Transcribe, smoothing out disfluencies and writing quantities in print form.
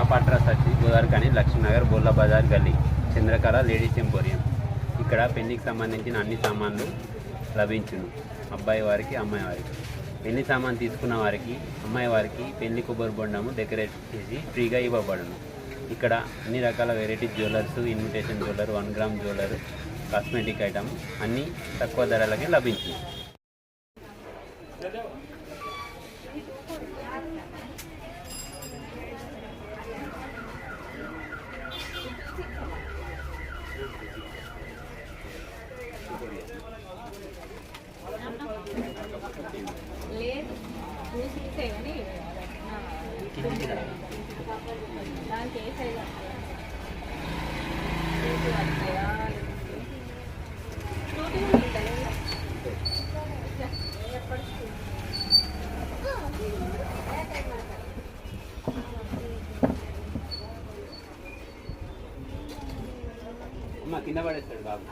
Shop address వచ్చి గోదావరిఖని లక్ష్మీనగర్ బోర్లా బజార్ గల్లీ చంద్రకళ లేడీస్ ఎంపోరియం. ఇక్కడ పెళ్లికి సంబంధించిన అన్ని సామాన్లు లభించును. అబ్బాయి వారికి అమ్మాయి వారికి. పెళ్లి సామాన్ తీసుకున్న వారికి అమ్మాయి వారికి పెళ్లి కొబ్బరి బొండము డెకరేట్ చేసి ఫ్రీగా ఇవ్వబడును. ఇక్కడ అన్ని రకాల variety jewellers, invitation jeweller, 1 gram jeweller, cosmetic item అన్నీ తక్కువ ధరలకే లభించును. లేదు చూసితే కానీ దానికి ఏ సైజ్ అమ్మ కింద పడేస్తాడు బాబు.